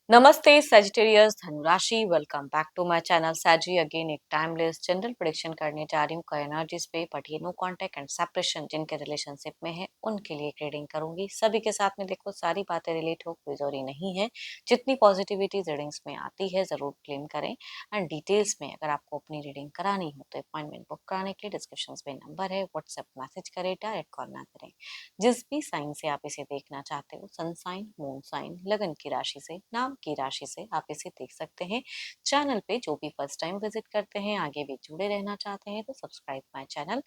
नमस्ते सजिटेरियस धनुराशि, welcome back to my channel सैजी। अगेन एक टाइमलेस जनरल प्रेडिक्शन करने जा रही हूँ कई एनर्जीज पे, बट ये नो कांटेक्ट एंड सेपरेशन जिनके रिलेशनशिप में है उनके लिए रीडिंग करूंगी। सभी के साथ में देखो सारी बातें रिलेट हो, कोई जरूरी नहीं है। जितनी पॉजिटिविटी रीडिंग्स में आती है जरूर क्लेम करें। एंड डिटेल्स में अगर आपको अपनी रीडिंग करानी हो तो अपॉइंटमेंट बुक कराने के लिए डिस्क्रिप्शन में नंबर है, व्हाट्सएप मैसेज करें, डायरेक्ट कॉल ना करें। जिस भी साइन से आप इसे देखना चाहते हो, सन साइन, मून साइन, लगन की राशि से, नाम की राशि से आप इसे देख सकते हैं। चैनल पे जो भी फर्स्ट टाइम विजिट करते हैं, आगे भी जुड़े रहना चाहते हैं तो subscribe my channel,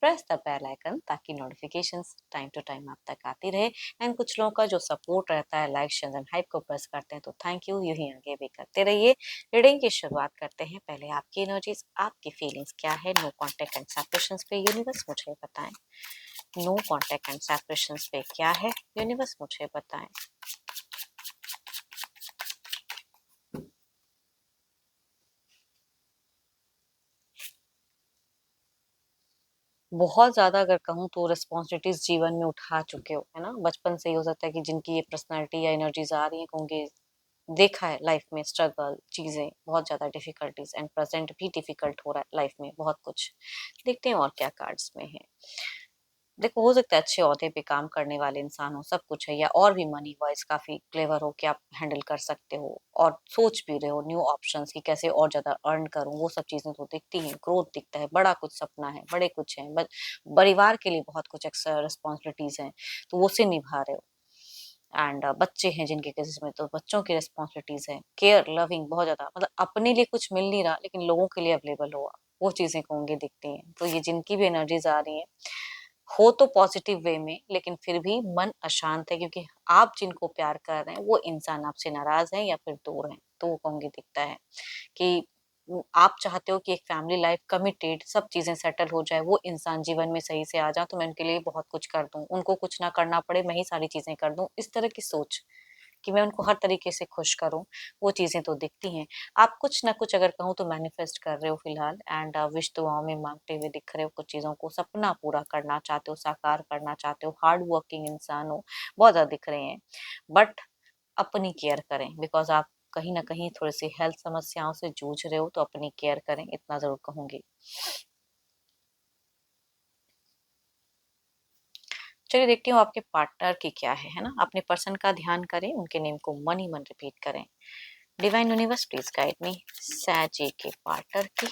press the bell icon ताकि नोटिफिकेशंस टाइम टू टाइम आप तक आती रहे। एंड कुछ लोगों का जो सपोर्ट रहता है, लाइक शेयर एंड हाइप को प्रेस करते हैं, तो थैंक यू, यूं ही आगे भी करते रहिए। रीडिंग की शुरुआत करते हैं। पहले आपकी एनर्जीज, आपकी फीलिंग्स क्या है। नो कॉन्टेक्ट एंड सेपरेशंस पे यूनिवर्स मुझे बताएं। नो कॉन्टेक्ट एंड सेपरेशंस पे क्या है, यूनिवर्स मुझे बताएं। बहुत ज्यादा अगर कहूँ तो रिस्पॉन्सिबिलिटीज जीवन में उठा चुके हो, है ना। बचपन से ही हो सकता है कि जिनकी ये पर्सनालिटी या एनर्जीज आ रही है, होंगे देखा है लाइफ में स्ट्रगल, चीजें बहुत ज्यादा डिफिकल्टीज, एंड प्रेजेंट भी डिफिकल्ट हो रहा है लाइफ में बहुत कुछ। देखते हैं और क्या कार्ड्स में है। देखो, हो सकता है अच्छे ओहदे पे काम करने वाले इंसान हो, सब कुछ है, या और भी मनी वाइज काफी क्लेवर हो कि आप हैंडल कर सकते हो और सोच भी रहे हो न्यू ऑप्शंस की कैसे और ज्यादा अर्न करूं। वो सब चीजें तो दिखती हैं, ग्रोथ दिखता है, बड़ा कुछ सपना है, बड़े कुछ है, बट परिवार के लिए बहुत कुछ एक्स्ट्रा रिस्पॉन्सिबिलिटीज हैं तो वो से निभा रहे हो। एंड बच्चे हैं जिनके केसेस में तो बच्चों की रिस्पॉन्सिबिलिटीज है, केयर लविंग बहुत ज्यादा, मतलब अपने लिए कुछ मिल नहीं रहा लेकिन लोगों के लिए अवेलेबल हुआ, वो चीजें होंगी दिखती हैं। तो ये जिनकी भी एनर्जीज आ रही है, हो तो पॉजिटिव वे में, लेकिन फिर भी मन अशांत है क्योंकि आप जिनको प्यार कर रहे हैं वो इंसान आपसे नाराज है या फिर दूर है। तो वो कहूंगी दिखता है कि आप चाहते हो कि एक फैमिली लाइफ कमिटेड, सब चीजें सेटल हो जाए, वो इंसान जीवन में सही से आ जाए तो मैं उनके लिए बहुत कुछ कर दूं, उनको कुछ ना करना पड़े, मैं ही सारी चीजें कर दूं, इस तरह की सोच कि मैं उनको हर तरीके से खुश करूं। वो चीजें तो दिखती हैं। आप कुछ ना कुछ अगर कहूँ तो मैनिफेस्ट कर रहे हो फिलहाल, एंड विश दुआओं में मांगते हुए दिख रहे हो, कुछ चीजों को सपना पूरा करना चाहते हो, साकार करना चाहते हो, हार्ड वर्किंग इंसान हो, बहुत ज्यादा दिख रहे हैं। बट अपनी केयर करें, बिकॉज आप कहीं ना कहीं थोड़ी सी हेल्थ समस्याओं से जूझ रहे हो, तो अपनी केयर करें, इतना जरूर कहूंगी। चलिए देखती हूँ आपके पार्टनर की क्या है ना। अपने पर्सन का ध्यान करें, उनके नेम को मन ही मन रिपीट करें। Divine universe please guide me. सैजी के पार्टनर की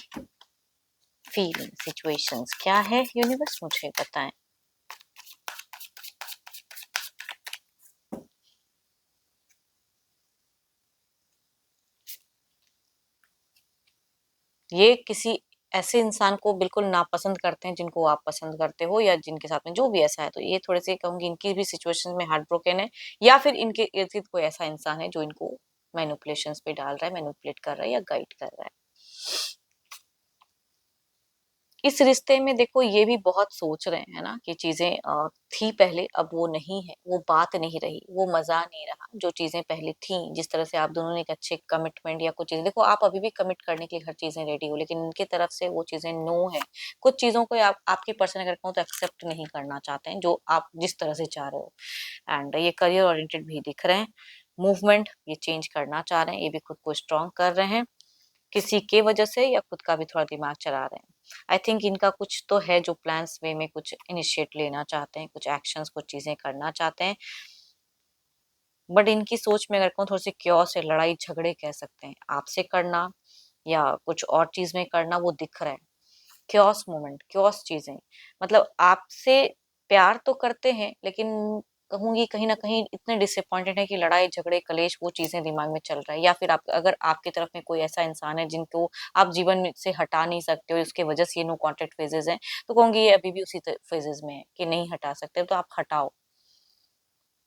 फीलिंग सिचुएशंस क्या है, यूनिवर्स मुझे बताएं। ये किसी ऐसे इंसान को बिल्कुल नापसंद करते हैं जिनको आप पसंद करते हो, या जिनके साथ में जो भी ऐसा है, तो ये थोड़े से कहूंगी इनकी भी सिचुएशन में हार्ट ब्रोकन है, या फिर इनके इर्द गिर्द कोई ऐसा इंसान है जो इनको मैनिपुलेशंस पे डाल रहा है, मैनिपुलेट कर रहा है या गाइड कर रहा है। इस रिश्ते में देखो ये भी बहुत सोच रहे हैं ना कि चीजें थी पहले, अब वो नहीं है, वो बात नहीं रही, वो मजा नहीं रहा जो चीजें पहले थी। जिस तरह से आप दोनों ने एक अच्छे कमिटमेंट या कुछ चीजें, देखो आप अभी भी कमिट करने के लिए हर चीजें रेडी हो, लेकिन उनकी तरफ से वो चीजें नो है। कुछ चीजों को आप आपकी पर्सन अगर कहूँ तो एक्सेप्ट नहीं करना चाहते हैं जो आप जिस तरह से चाह रहे हो। एंड ये करियर ओरिएंटेड भी दिख रहे हैं, मूवमेंट ये चेंज करना चाह रहे हैं, ये भी खुद को स्ट्रांग कर रहे हैं किसी के वजह से, या खुद का भी थोड़ा दिमाग चला रहे हैं। आई थिंक इनका कुछ तो है जो प्लान्स वे में कुछ इनिशिएट लेना चाहते हैं, कुछ एक्शंस, कुछ चीजें करना चाहते हैं। बट इनकी सोच में अगर कहूँ थोड़ी सी क्योस है, लड़ाई झगड़े कह सकते हैं, आपसे करना या कुछ और चीज में करना, वो दिख रहा है। क्योस मोमेंट, क्योस चीजें, मतलब आपसे प्यार तो करते हैं लेकिन कहूंगी कहीं ना कहीं इतने डिसअपॉइंटेड है कि लड़ाई झगड़े कलेश वो चीजें दिमाग में चल रहा है। या फिर आप अगर आपकी तरफ में कोई ऐसा इंसान है जिनको आप जीवन में से हटा नहीं सकते हो, उसके वजह से ये नो कॉन्टेक्ट फेजेस हैं, तो कहूंगी ये अभी भी उसी फेजेस में है कि नहीं हटा सकते, तो आप हटाओ।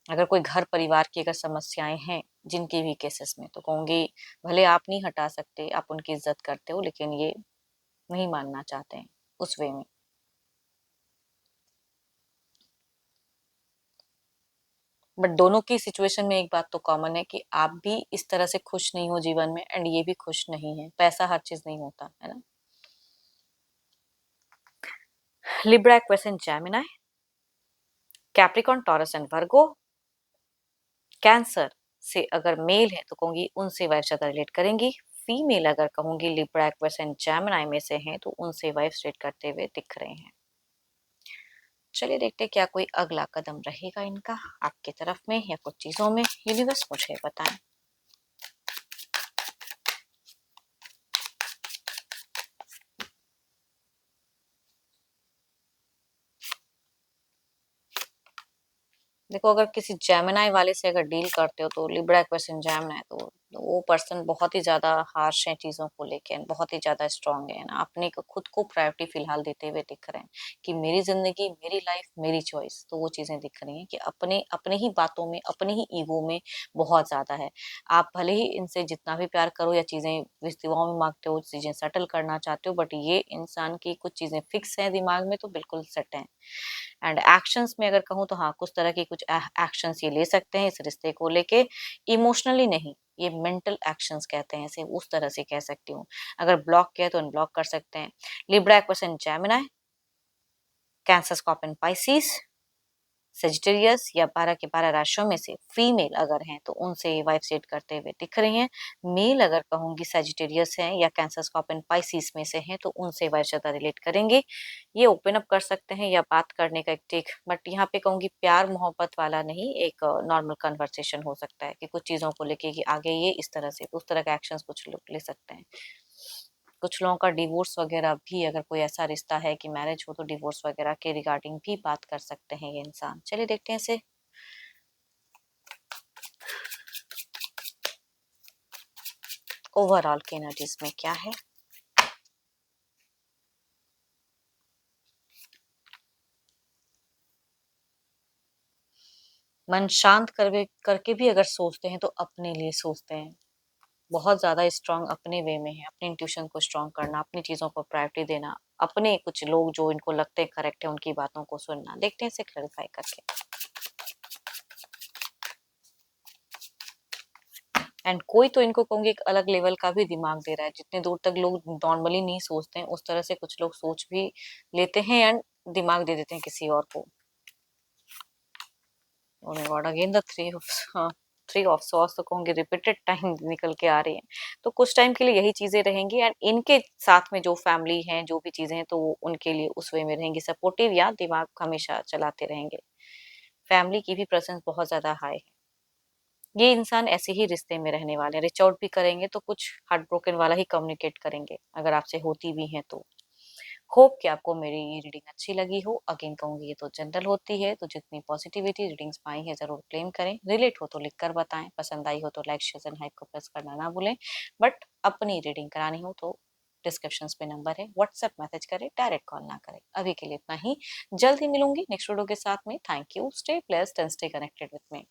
अगर कोई घर परिवार की अगर समस्याएं हैं जिनकी भी केसेस में, तो कहूंगी भले आप नहीं हटा सकते, आप उनकी इज्जत करते हो, लेकिन ये नहीं मानना चाहते हैं उस वे में। बट दोनों की सिचुएशन में एक बात तो कॉमन है कि आप भी इस तरह से खुश नहीं हो जीवन में, एंड ये भी खुश नहीं है। पैसा हर चीज नहीं होता है ना। Libra, Aquarius, Gemini, Capricorn, taurus and Virgo, cancer, से अगर मेल है तो कहूंगी उनसे वाइफ ज्यादा रिलेट करेंगी। फीमेल अगर कहूंगी लिब्रा, एक्वेरियस एंड जेमिनी में से हैं तो उनसे वाइफ रिलेट करते हुए दिख रहे हैं। चलिए देखते हैं क्या कोई अगला कदम रहेगा इनका आपकी तरफ में या कुछ चीजों में। यूनिवर्स मुझे बताएं। देखो अगर किसी जेमिनाई वाले से अगर डील करते हो तो लिब्रा, एक्वेरियस एंड जेमिनाई तो वो पर्सन बहुत ही ज्यादा हार्श है चीजों को लेके, बहुत ही ज्यादा स्ट्रांग है ना, अपने को खुद को प्रायोरिटी फिलहाल देते हुए दिख रहे हैं कि मेरी जिंदगी, मेरी लाइफ, मेरी चॉइस। तो वो चीजें दिख रही हैं कि अपने अपने ही बातों में, अपने ही ईगो में बहुत ज्यादा है। आप भले ही इनसे जितना भी प्यार करो या चीजें विस्तृतों में मांगते हो, चीजें सेटल करना चाहते हो, बट ये इंसान की कुछ चीजें फिक्स है दिमाग में तो बिल्कुल सेट है। एंड एक्शंस में अगर कहूँ तो हाँ, कुछ तरह के कुछ एक्शंस ये ले सकते हैं इस रिश्ते को लेके। इमोशनली नहीं, ये मेंटल एक्शंस कहते हैं इसे, उस तरह से कह सकती हूँ। अगर ब्लॉक किया तो अनब्लॉक कर सकते हैं। Libra, Aquarius and Gemini, cancer, scorpion, Pisces, Sagittarius या 12 के 12 राशियों में से फीमेल अगर हैं तो उनसे वाइफ सेट करते हुए दिख रही हैं। मेल अगर कहूंगी सेजिटेरियस हैं या कैंसर, स्कॉर्पियन, पाइसेस में से हैं तो उनसे वाइफ ज्यादा रिलेट करेंगे। ये ओपन अप कर सकते हैं या बात करने का एक टेक, बट यहाँ पे कहूंगी प्यार मोहब्बत वाला नहीं, एक नॉर्मल कन्वर्सेशन हो सकता है कि कुछ चीजों को लेके कि आगे ये इस तरह से, उस तरह का एक्शंस कुछ लोग ले सकते हैं। कुछ लोगों का डिवोर्स वगैरह भी, अगर कोई ऐसा रिश्ता है कि मैरिज हो तो डिवोर्स वगैरह के रिगार्डिंग भी बात कर सकते हैं ये इंसान। चलिए देखते हैं इसे। ओवरऑल की एनर्जीज में क्या है। मन शांत करके भी अगर सोचते हैं तो अपने लिए सोचते हैं। बहुत ज्यादा स्ट्रांग अपने वे में है, अपने इंट्यूशन को स्ट्रांग करना, अपनी चीजों को प्रायोरिटी देना, अपने कुछ लोग जो इनको लगते हैं करेक्ट है उनकी बातों को सुनना। देखते हैं इसे क्लैरिफाई करके। एंड कोई तो इनको कहूंगी एक अलग लेवल का भी दिमाग दे रहा है, जितने दूर तक लोग नॉर्मली नहीं सोचते हैं उस तरह से कुछ लोग सोच भी लेते हैं एंड दिमाग दे देते हैं किसी और को। Oh my God, again the three of, हाँ, थ्री ऑफ सॉर्ड्स तो कहूंगी रिपीटेड टाइम निकल के आ रही हैं। तो कुछ टाइम के लिए यही चीजें रहेंगी एंड इनके साथ में जो फैमिली है, जो भी चीजें हैं तो वो उनके लिए उस वे में रहेंगी सपोर्टिव, या दिमाग हमेशा चलाते रहेंगे। फैमिली की भी प्रेजेंस बहुत ज्यादा हाई है। ये इंसान ऐसे ही रिश्ते में रहने वाले हैं, रिच आउट भी करेंगे तो कुछ हार्ट ब्रोकन वाला ही कम्युनिकेट करेंगे अगर आपसे होती भी है तो। होप कि आपको मेरी ये रीडिंग अच्छी लगी हो। अगेन कहूंगी ये तो जनरल होती है, तो जितनी पॉजिटिविटी रीडिंग्स पाई है जरूर क्लेम करें। रिलेट हो तो लिख कर बताएं, पसंद आई हो तो लाइक, शेयर एंड हाइप को प्रेस करना ना भूलें। बट अपनी रीडिंग करानी हो तो डिस्क्रिप्शन पे नंबर है, व्हाट्सएप मैसेज करें, डायरेक्ट कॉल ना करें। अभी के लिए इतना ही, जल्द ही मिलूंगी नेक्स्ट वीडियो के साथ में। Thank you, stay blessed and stay connected with me.